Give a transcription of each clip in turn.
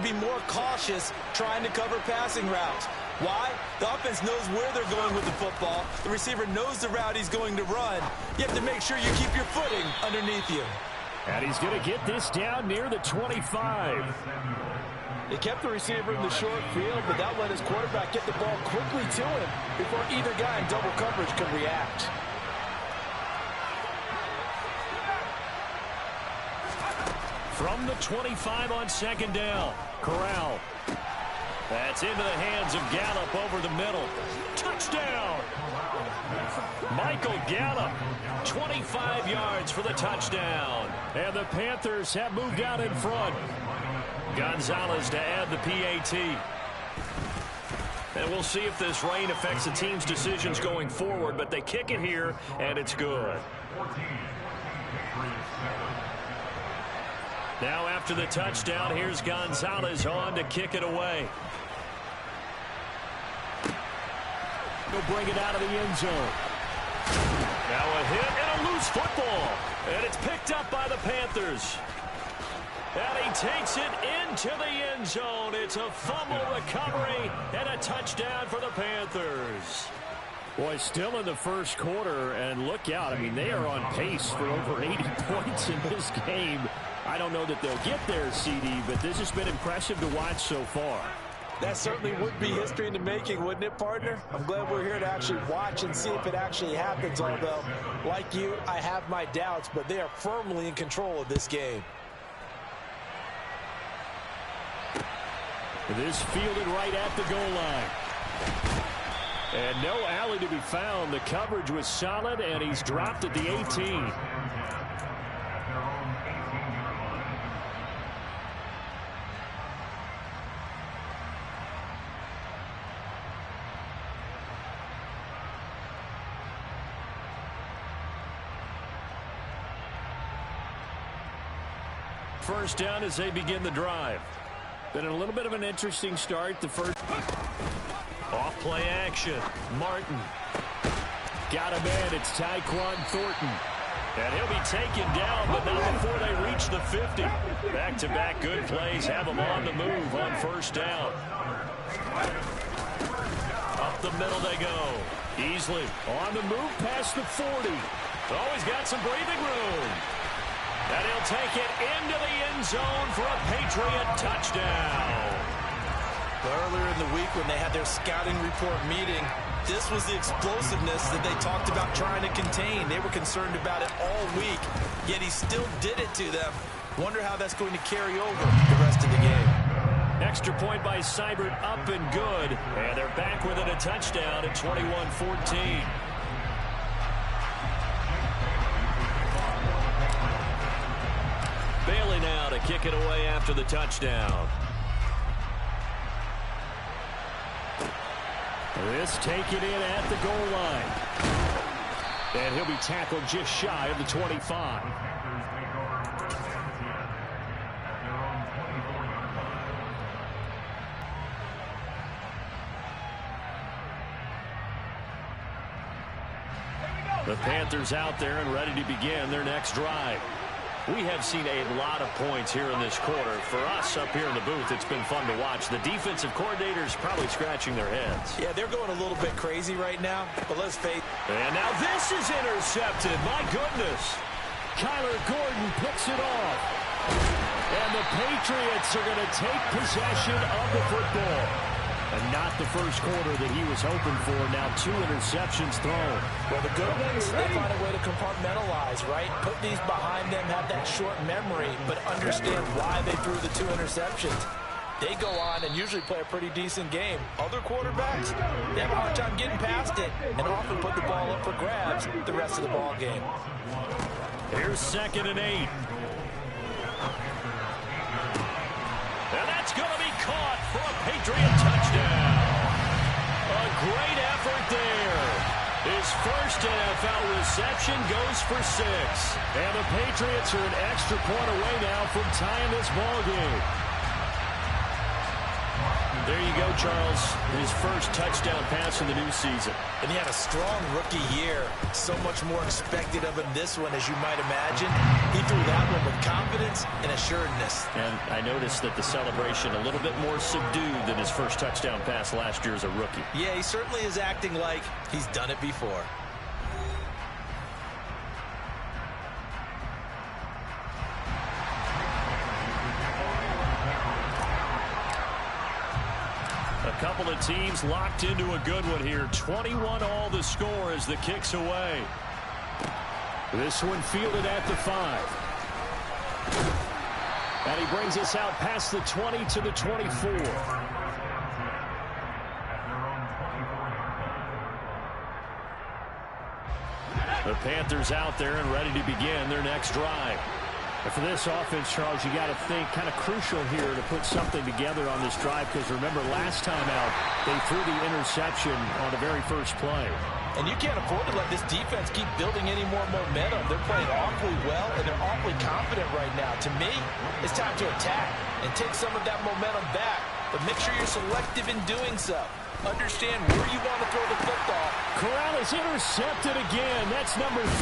to be more cautious trying to cover passing routes. Why? The offense knows where they're going with the football. The receiver knows the route he's going to run. You have to make sure you keep your footing underneath you. And he's going to get this down near the 25. He kept the receiver in the short field, but that let his quarterback get the ball quickly to him before either guy in double coverage could react. From the 25 on second down, Corral. That's into the hands of Gallup over the middle. Touchdown! Michael Gallup, 25 yards for the touchdown. And the Panthers have moved out in front. Gonzalez to add the PAT. And we'll see if this rain affects the team's decisions going forward, but they kick it here, and it's good. Now after the touchdown, here's Gonzalez on to kick it away. He'll bring it out of the end zone. Now a hit and a loose football. And it's picked up by the Panthers. And he takes it into the end zone. It's a fumble recovery and a touchdown for the Panthers. Boy, still in the first quarter, and look out. I mean, they are on pace for over 80 points in this game. I don't know that they'll get there, CD, but this has been impressive to watch so far. That certainly would be history in the making, wouldn't it, partner? I'm glad we're here to actually watch and see if it actually happens, although, like you, I have my doubts, but they are firmly in control of this game. This fielded right at the goal line. And no alley to be found. The coverage was solid, and he's dropped at the 18. First down as they begin the drive. Been a little bit of an interesting start. The first off play action. Martin got him in. It's Tyquan Thornton. And he'll be taken down, but not before they reach the 50. Back-to-back good plays have them on the move on first down. Up the middle they go. Easily on the move past the 40. Always got some breathing room. And he'll take it into the end zone for a Patriot touchdown. Earlier in the week when they had their scouting report meeting, this was the explosiveness that they talked about trying to contain. They were concerned about it all week, yet he still did it to them. Wonder how that's going to carry over the rest of the game. Extra point by Seibert, up and good. And they're back within a touchdown at 21-14. Bailey now to kick it away after the touchdown. This take it in at the goal line. And he'll be tackled just shy of the 25. The Panthers out there and ready to begin their next drive. We have seen a lot of points here in this quarter. For us up here in the booth, it's been fun to watch. The defensive coordinators probably scratching their heads. Yeah, they're going a little bit crazy right now, but let's face it. And now this is intercepted. My goodness. Kyler Gordon picks it off. And the Patriots are going to take possession of the football. And not the first quarter that he was hoping for. Now 2 interceptions thrown. Well, the good ones, they find a way to compartmentalize, right? Put these behind them, have that short memory, but understand why they threw the 2 interceptions. They go on and usually play a pretty decent game. Other quarterbacks, they have a hard time getting past it and often put the ball up for grabs the rest of the ball game. Here's 2nd and 8. And that's going to be caught for a Patriot touchdown. A great effort there. His first NFL reception goes for 6. And the Patriots are an extra point away now from tying this ball game. There you go, Charles, his first touchdown pass in the new season. And he had a strong rookie year. So much more expected of him this one, as you might imagine. He threw that one with confidence and assuredness. And I noticed that the celebration a little bit more subdued than his first touchdown pass last year as a rookie. Yeah, he certainly is acting like he's done it before. A couple of teams locked into a good one here. 21 all the score as the kick's away. This one fielded at the 5. And he brings us out past the 20 to the 24. The Panthers out there and ready to begin their next drive. And for this offense, Charles, you got to think kind of crucial here to put something together on this drive, because remember last time out they threw the interception on the very first play. And you can't afford to let this defense keep building any more momentum. They're playing awfully well, and they're awfully confident right now. To me, it's time to attack and take some of that momentum back. But make sure you're selective in doing so. Understand where you want to throw the football. Corral is intercepted again. That's number 3.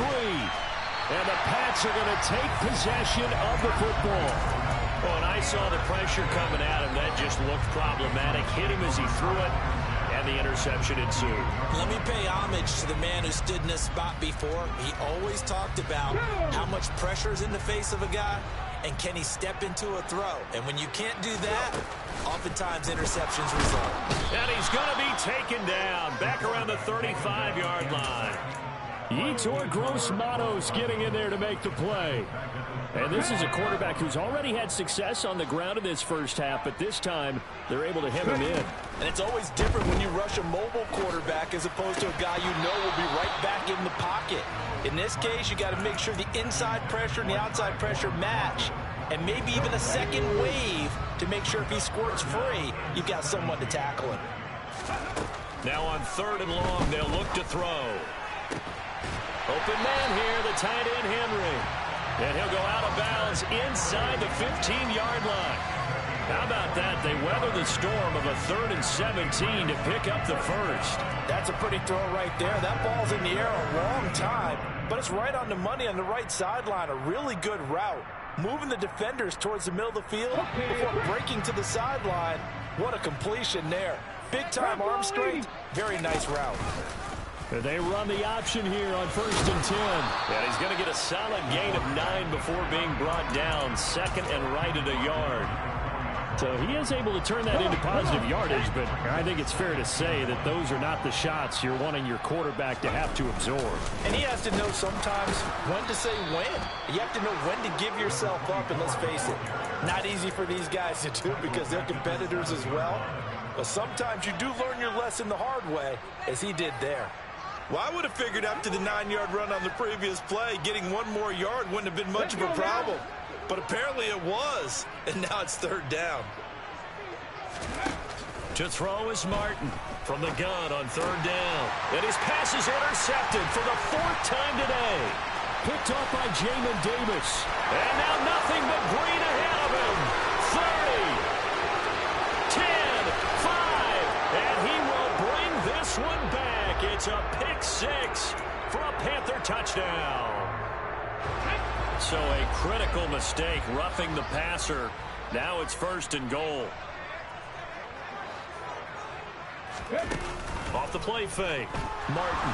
And the Pats are going to take possession of the football. Oh, and I saw the pressure coming at him. That just looked problematic. Hit him as he threw it. And the interception ensued. Let me pay homage to the man who stood in this spot before. He always talked about how much pressure is in the face of a guy, and can he step into a throw. And when you can't do that, oftentimes interceptions result. And he's going to be taken down back around the 35-yard line. Yetur Gross-Matos getting in there to make the play. And this is a quarterback who's already had success on the ground in this first half, but this time they're able to hem him in. And it's always different when you rush a mobile quarterback as opposed to a guy you know will be right back in the pocket. In this case, you got to make sure the inside pressure and the outside pressure match, and maybe even a second wave to make sure if he squirts free, you've got someone to tackle him. Now on 3rd and long, they'll look to throw. Open man here, the tight end Henry. And he'll go out of bounds inside the 15-yard line. How about that? They weather the storm of a 3rd and 17 to pick up the first. That's a pretty throw right there. That ball's in the air a long time, but it's right on the money on the right sideline. A really good route. Moving the defenders towards the middle of the field before breaking to the sideline. What a completion there. Big-time arm strength. Very nice route. They run the option here on 1st and 10. And he's going to get a solid gain of 9 before being brought down. 2nd and right at a yard. So he is able to turn that into positive yardage, but I think it's fair to say that those are not the shots you're wanting your quarterback to have to absorb. And he has to know sometimes when to say when. You have to know when to give yourself up, and let's face it, not easy for these guys to do because they're competitors as well. But sometimes you do learn your lesson the hard way, as he did there. Well, I would have figured after the 9-yard run on the previous play, getting 1 more yard wouldn't have been much of a problem. But apparently it was, and now it's 3rd down. To throw is Martin from the gun on 3rd down. And his pass is intercepted for the 4th time today. Picked off by Jamin Davis. And now nothing but green ahead of him. 30, 10, 5, and he will bring this one back. It's a pick 6 for a Panther touchdown. So a critical mistake, roughing the passer. Now it's 1st and goal. Off the play fake. Martin.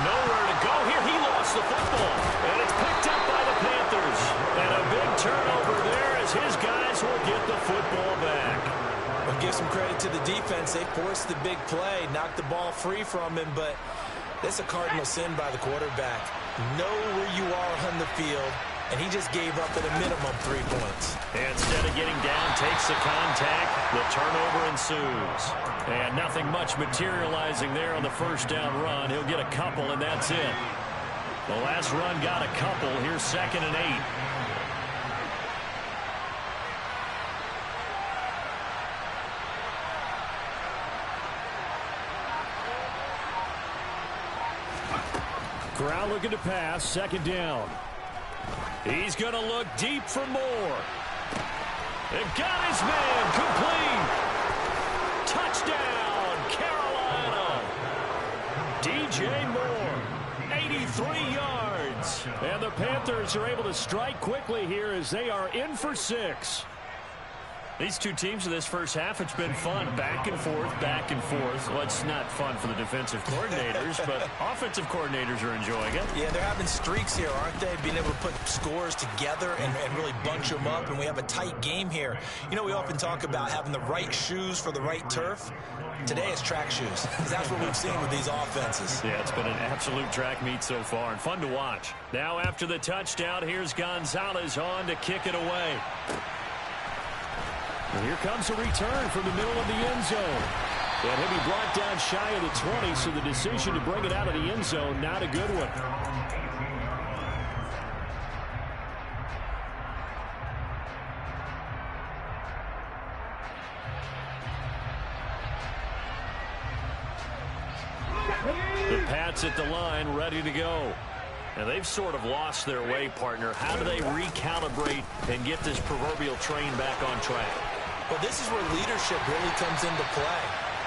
Nowhere to go here. He lost the football. And it's picked up by the Panthers. And a big turnover there as his guys will get the football back. Well, give some credit to the defense. They forced the big play, knocked the ball free from him, but that's a cardinal sin by the quarterback. Know where you are on the field, and he just gave up at a minimum 3 points. And instead of getting down, takes the contact. The turnover ensues. And nothing much materializing there on the 1st down run. He'll get a couple, and that's it. The last run got a couple. Here's 2nd and 8. Corral looking to pass, 2nd down. He's going to look deep for more. It got his man complete. Touchdown, Carolina. DJ Moore, 83 yards. And the Panthers are able to strike quickly here as they are in for 6. These two teams in this first half, it's been fun. Back and forth, back and forth. Well, it's not fun for the defensive coordinators, but offensive coordinators are enjoying it. Yeah, they're having streaks here, aren't they? Being able to put scores together and really bunch them up, and we have a tight game here. You know, we often talk about having the right shoes for the right turf. Today it's track shoes, because that's what we've seen with these offenses. Yeah, it's been an absolute track meet so far, and fun to watch. Now after the touchdown, here's Gonzalez on to kick it away. And here comes a return from the middle of the end zone. And he'll be brought down shy of the 20, so the decision to bring it out of the end zone, not a good one. The Pats at the line, ready to go. And they've sort of lost their way, partner. How do they recalibrate and get this proverbial train back on track? Well, this is where leadership really comes into play.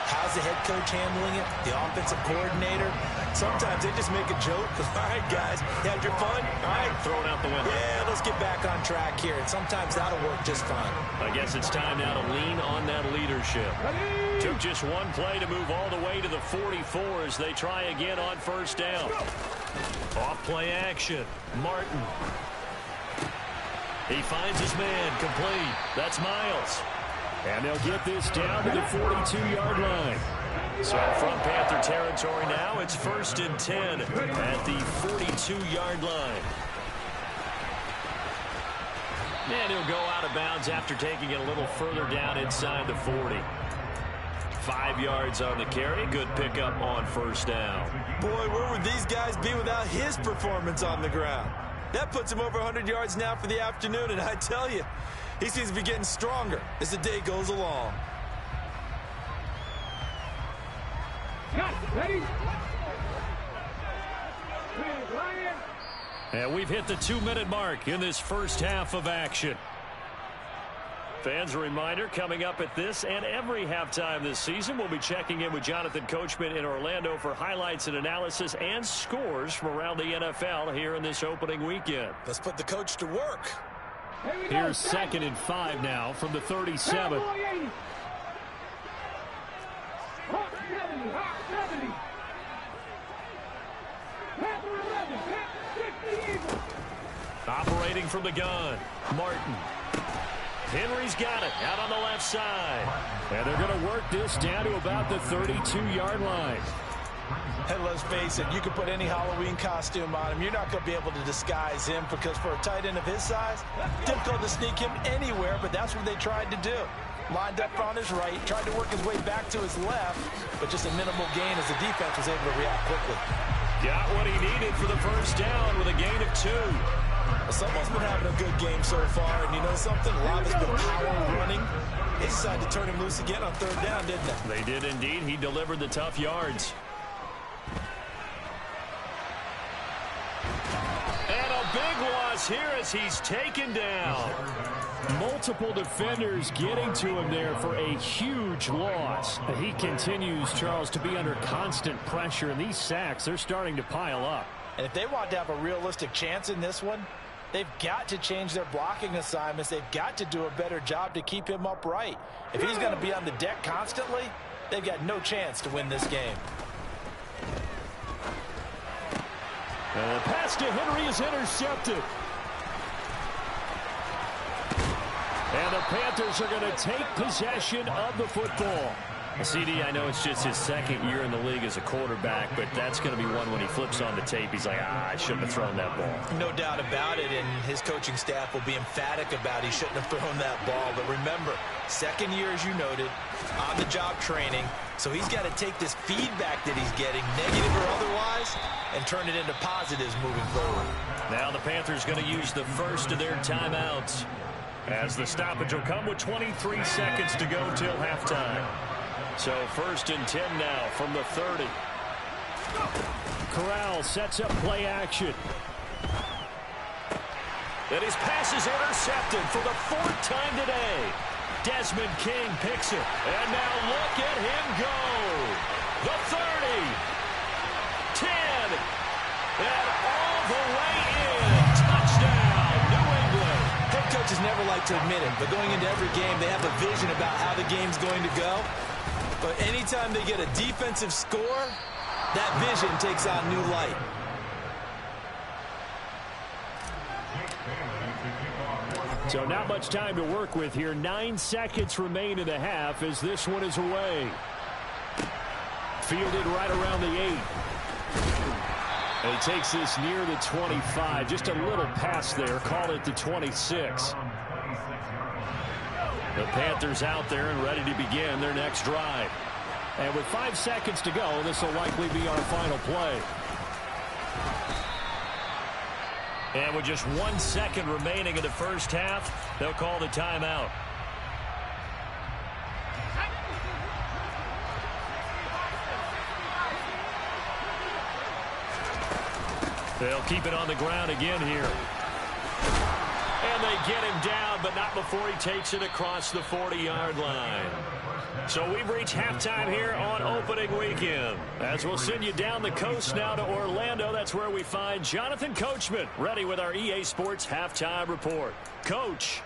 How's the head coach handling it? The offensive coordinator? Sometimes they just make a joke. All right, guys, you had your fun? All right. Throw it out the window. Yeah, let's get back on track here. And sometimes that'll work just fine. I guess it's time now to lean on that leadership. Took just one play to move all the way to the 44 as they try again on first down. Off play action. Martin. He finds his man complete. That's Miles. And they'll get this down to the 42-yard line. So from Panther territory now, it's 1st and 10 at the 42-yard line. And he'll go out of bounds after taking it a little further down inside the 40. 5 yards on the carry. Good pickup on first down. Boy, where would these guys be without his performance on the ground? That puts him over 100 yards now for the afternoon, and I tell you, he seems to be getting stronger as the day goes along. And we've hit the 2-minute mark in this first half of action. Fans, a reminder, coming up at this and every halftime this season, we'll be checking in with Jonathan Coachman in Orlando for highlights and analysis and scores from around the NFL here in this opening weekend. Let's put the coach to work. Here's 2nd and 5 now from the 37. Operating from the gun, Martin. Henry's got it out on the left side. And they're going to work this down to about the 32-yard line. And let's face it, you can put any Halloween costume on him. You're not going to be able to disguise him because for a tight end of his size, difficult to sneak him anywhere, but that's what they tried to do. Lined up on his right, tried to work his way back to his left, but just a minimal gain as the defense was able to react quickly. Got what he needed for the first down with a gain of 2. Someone's been having a good game so far, and you know something? A lot has been power running. They decided to turn him loose again on 3rd down, didn't they? They did indeed. He delivered the tough yards. And a big loss here as he's taken down. Multiple defenders getting to him there for a huge loss. He continues, Charles, to be under constant pressure, and these sacks, they're starting to pile up. And if they want to have a realistic chance in this one, they've got to change their blocking assignments. They've got to do a better job to keep him upright. If he's going to be on the deck constantly, they've got no chance to win this game. And the pass to Henry is intercepted. And the Panthers are going to take possession of the football. CD, I know it's just his 2nd year in the league as a quarterback, but that's going to be one when he flips on the tape. He's like, I shouldn't have thrown that ball. No doubt about it, and his coaching staff will be emphatic about he shouldn't have thrown that ball. But remember, 2nd year, as you noted, on-the-job training, so he's got to take this feedback that he's getting, negative or otherwise, and turn it into positives moving forward. Now the Panthers going to use the first of their timeouts, as the stoppage will come with 23 seconds to go till halftime. So 1st and 10 now from the 30. Corral sets up play action. And his pass is intercepted for the 4th time today. Desmond King picks it. And now look at him go. The 30. 10. And all the way in. Touchdown, New England. Head coaches never like to admit it, but going into every game, they have a vision about how the game's going to go. But anytime they get a defensive score, that vision takes on new light. So not much time to work with here. 9 seconds remain in the half as this one is away. Fielded right around the 8. And he takes this near the 25. Just a little pass there. Call it the 26. The Panthers out there and ready to begin their next drive. And with 5 seconds to go, this will likely be our final play. And with just 1 second remaining in the first half, they'll call the timeout. They'll keep it on the ground again here. And they get him down, but not before he takes it across the 40-yard line. So we've reached halftime here on opening weekend. As we'll send you down the coast now to Orlando. That's where we find Jonathan Coachman ready with our EA Sports halftime report. Coach.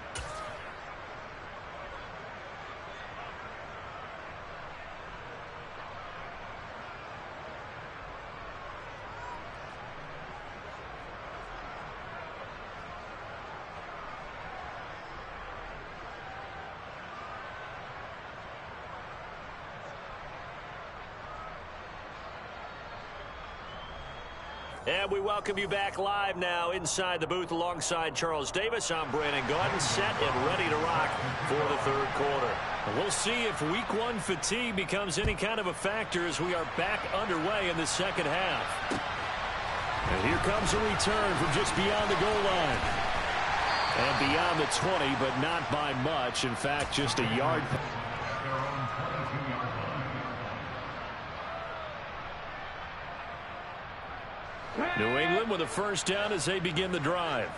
And we welcome you back live now inside the booth alongside Charles Davis. I'm Brandon Gaudin, set and ready to rock for the third quarter. We'll see if week 1 fatigue becomes any kind of a factor as we are back underway in the second half. And here comes a return from just beyond the goal line. And beyond the 20, but not by much. In fact, just a yard. New England with a first down as they begin the drive.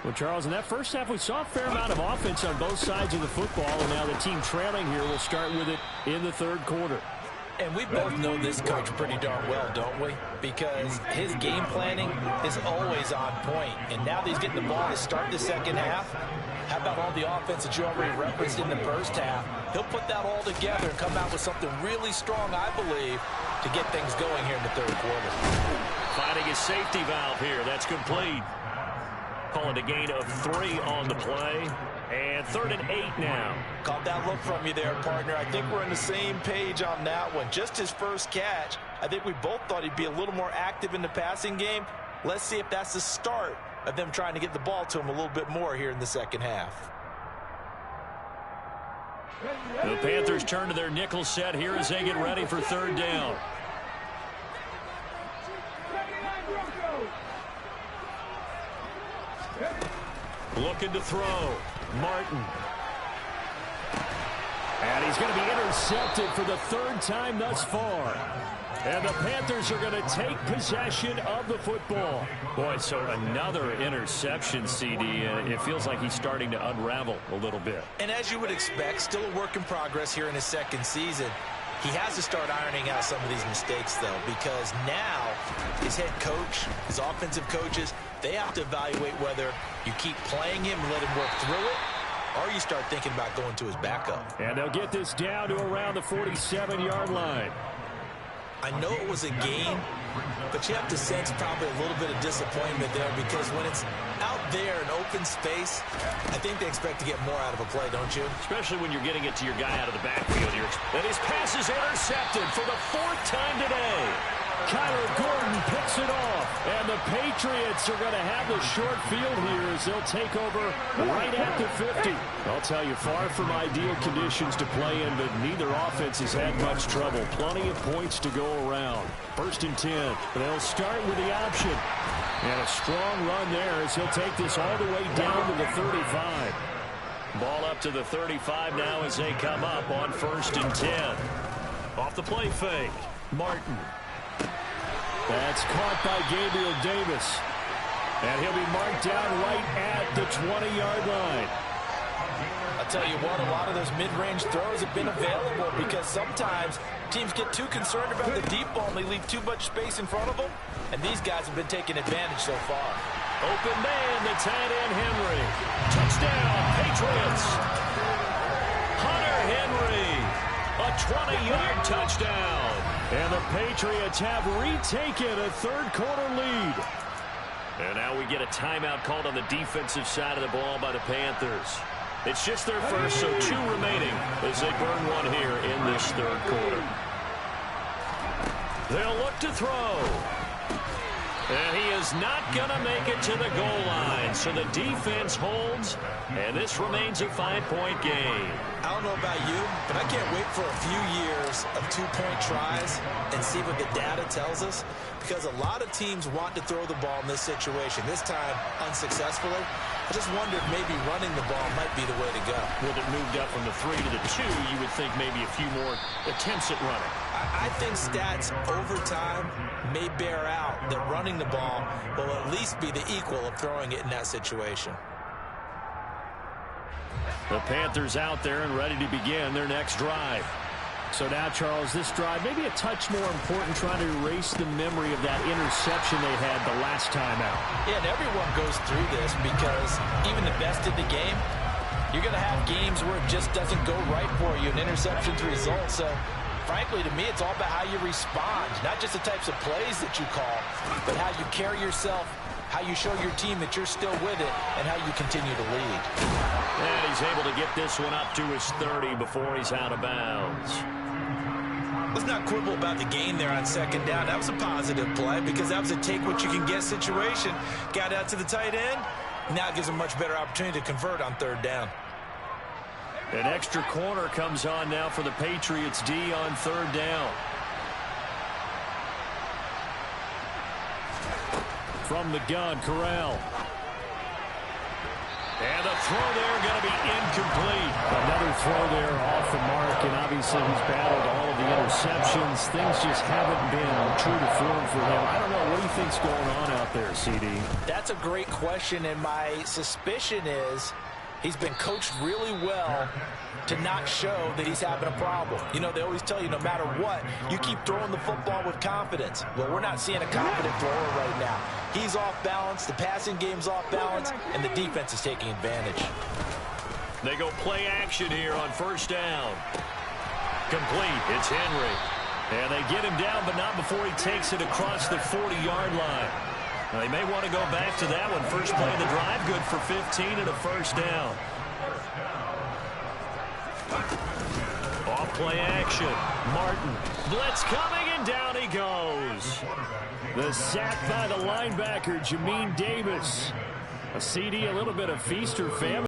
Well, Charles, in that first half, we saw a fair amount of offense on both sides of the football, and now the team trailing here will start with it in the third quarter. And we both know this coach pretty darn well, don't we? Because his game planning is always on point. And now that he's getting the ball to start the second half, how about all the offense that you already referenced in the first half? He'll put that all together and come out with something really strong, I believe, to get things going here in the third quarter. Finding his safety valve here. That's complete. Calling a gain of 3 on the play. And 3rd and 8 now. Caught that look from you there, partner. I think we're on the same page on that one. Just his first catch. I think we both thought he'd be a little more active in the passing game. Let's see if that's the start of them trying to get the ball to him a little bit more here in the second half. The Panthers turn to their nickel set here as they get ready for 3rd down. Looking to throw. Martin. And he's going to be intercepted for the 3rd time thus far. And the Panthers are going to take possession of the football. Boy, so another interception, CD, and it feels like he's starting to unravel a little bit. And as you would expect, still a work in progress here in his second season. He has to start ironing out some of these mistakes, though, because now his head coach, his offensive coaches, they have to evaluate whether you keep playing him and let him work through it, or you start thinking about going to his backup. And they'll get this down to around the 47-yard line. I know it was a game, but you have to sense probably a little bit of disappointment there because when it's out there in open space, I think they expect to get more out of a play, don't you? Especially when you're getting it to your guy out of the backfield. And his pass is intercepted for the 4th time today. Kyler Gordon picks it off, and the Patriots are going to have the short field here as they'll take over right at the 50. I'll tell you, far from ideal conditions to play in, but neither offense has had much trouble. Plenty of points to go around. 1st and 10. They'll start with the option. And a strong run there as he'll take this all the way down to the 35. Ball up to the 35 now as they come up on 1st and 10. Off the play fake. Martin. That's caught by Gabriel Davis. And he'll be marked down right at the 20-yard line. I'll tell you what, a lot of those mid-range throws have been available because sometimes teams get too concerned about the deep ball and they leave too much space in front of them. And these guys have been taking advantage so far. Open man, the tight end Henry. Touchdown, Patriots. Hunter Henry, a 20-yard touchdown. And the Patriots have retaken a third-quarter lead. And now we get a timeout called on the defensive side of the ball by the Panthers. It's just their first, so 2 remaining as they burn one here in this third quarter. They'll look to throw. And he is not going to make it to the goal line. So the defense holds, and this remains a 5-point game. I don't know about you, but I can't wait for a few years of 2-point tries and see what the data tells us, because a lot of teams want to throw the ball in this situation, this time unsuccessfully. I just wonder if maybe running the ball might be the way to go. With it moved up from the 3 to the 2, you would think maybe a few more attempts at running. I think stats over time may bear out that running the ball will at least be the equal of throwing it in that situation. The Panthers out there and ready to begin their next drive. So now, Charles, this drive may be a touch more important, trying to erase the memory of that interception they had the last time out. Yeah, and everyone goes through this because even the best in the game, you're going to have games where it just doesn't go right for you, and interceptions result. So, frankly, to me, it's all about how you respond, not just the types of plays that you call, but how you carry yourself, how you show your team that you're still with it, and how you continue to lead. And he's able to get this one up to his 30 before he's out of bounds. Let's not quibble about the gain there on second down. That was a positive play because that was a take-what-you-can-get situation. Got out to the tight end. Now it gives a much better opportunity to convert on third down. An extra corner comes on now for the Patriots D on third down. From the gun, Corral. And the throw there going to be incomplete. Another throw there off the mark, and obviously he's battled all of the interceptions. Things just haven't been true to form for him. I don't know. What do you think's going on out there, CD? That's a great question, and my suspicion is he's been coached really well to not show that he's having a problem. You know, they always tell you no matter what, you keep throwing the football with confidence. Well, we're not seeing a confident thrower right now. He's off balance, the passing game's off balance, and the defense is taking advantage. They go play action here on first down. Complete. It's Henry. And they get him down, but not before he takes it across the 40-yard line. Now, they may want to go back to that one. First play of the drive, good for 15 and a first down. Off play action. Martin. Blitz coming, and down he goes. The sack by the linebacker, Jamin Davis. A CD, a little bit of feast or famine.